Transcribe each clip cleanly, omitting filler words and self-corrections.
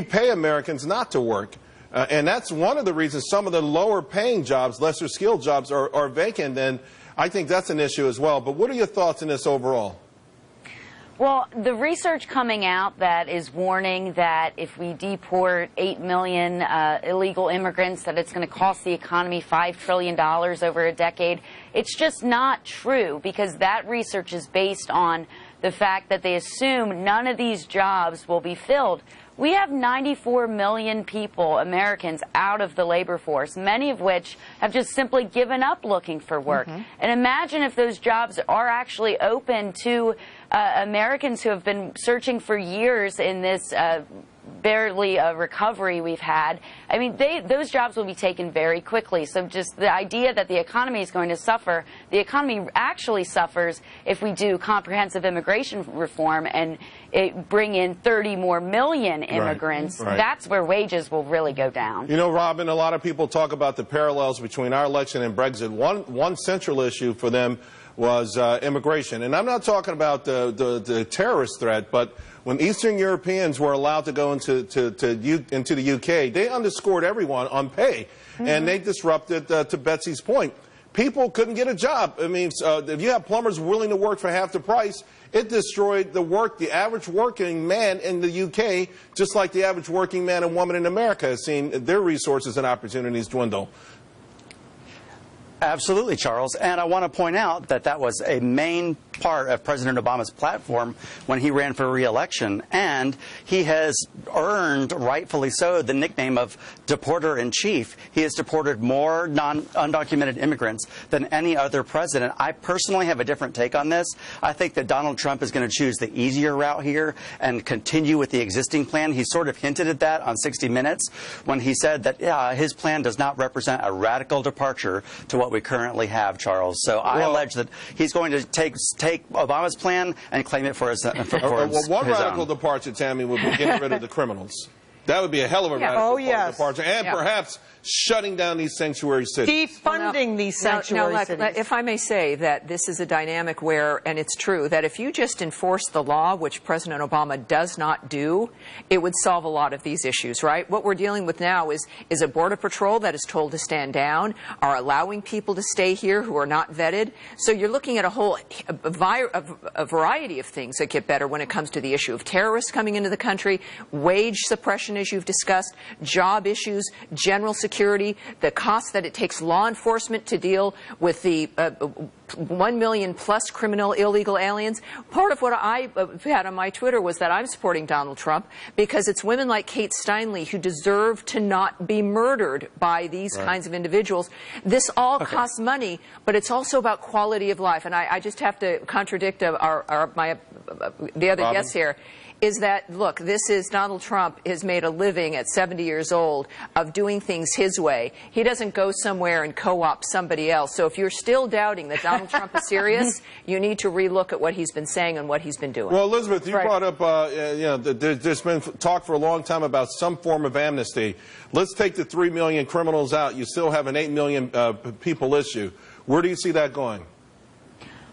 pay Americans not to work. And that's one of the reasons some of the lower paying jobs, lesser skilled jobs are vacant. And I think that's an issue as well. But what are your thoughts on this overall? Well, the research coming out that is warning that if we deport 8 million illegal immigrants, that it's going to cost the economy $5 trillion over a decade, it's just not true, because that research is based on the fact that they assume none of these jobs will be filled. We have 94 million people, Americans, out of the labor force, many of which have just simply given up looking for work. And imagine if those jobs are actually open to Americans who have been searching for years in this barely recovery we've had. I mean, those jobs will be taken very quickly. So just the idea that the economy is going to suffer, the economy actually suffers if we do comprehensive immigration reform and bring in 30 more million immigrants. Right. That's where wages will really go down. You know, Robin, a lot of people talk about the parallels between our election and Brexit. One central issue for them was immigration. And I'm not talking about the terrorist threat, but when Eastern Europeans were allowed to go into the UK, they underscored everyone on pay. And they disrupted, to Betsy's point, people couldn't get a job. I mean, if you have plumbers willing to work for half the price, it destroyed the average working man in the UK, just like the average working man and woman in America has seen their resources and opportunities dwindle. Absolutely, Charles. And I want to point out that that was a main part of President Obama's platform when he ran for re-election. And he has earned, rightfully so, the nickname of deporter-in-chief. He has deported more undocumented immigrants than any other president. I personally have a different take on this. I think that Donald Trump is going to choose the easier route here and continue with the existing plan. He sort of hinted at that on 60 Minutes when he said that his plan does not represent a radical departure to what we currently have, Charles. So I allege that he's going to take Obama's plan and claim it for his one radical departure, Tammy, would be getting rid of the criminals. That would be a hell of a radical departure. And perhaps shutting down these sanctuary cities. Defunding these sanctuary cities. If I may say that this is a dynamic where, and it's true, that if you just enforce the law, which President Obama does not do, it would solve a lot of these issues, right? What we're dealing with now is a Border Patrol that is told to stand down, are allowing people to stay here who are not vetted. So you're looking at a variety of things that get better when it comes to the issue of terrorists coming into the country, wage suppression, as you've discussed, job issues, general security, the cost that it takes law enforcement to deal with the 1 million plus criminal illegal aliens. Part of what I had on my Twitter was that I'm supporting Donald Trump because it's women like Kate Steinle who deserve to not be murdered by these kinds of individuals. This all costs money, but it's also about quality of life. And I just have to contradict the other guests here. Is that, look, this is Donald Trump has made a living at 70 years old of doing things his way. He doesn't go somewhere and co-opt somebody else. So if you're still doubting that Donald Trump is serious, you need to relook at what he's been saying and what he's been doing. Well, Elizabeth, you brought up, there's been talk for a long time about some form of amnesty. Let's take the 3 million criminals out. You still have an 8 million people issue. Where do you see that going?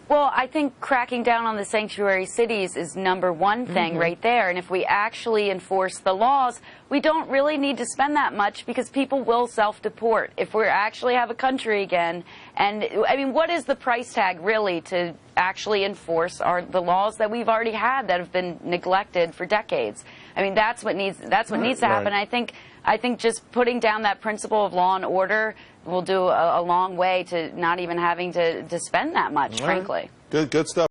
Well, I think cracking down on the sanctuary cities is #1 thing right there. And if we actually enforce the laws, we don't really need to spend that much because people will self-deport if we actually have a country again. And, I mean, what is the price tag, really, to actually enforce the laws that we've already had that have been neglected for decades? I mean, that's what needs to happen. I think just putting down that principle of law and order will do a long way to not even having to spend that much, frankly. Good stuff.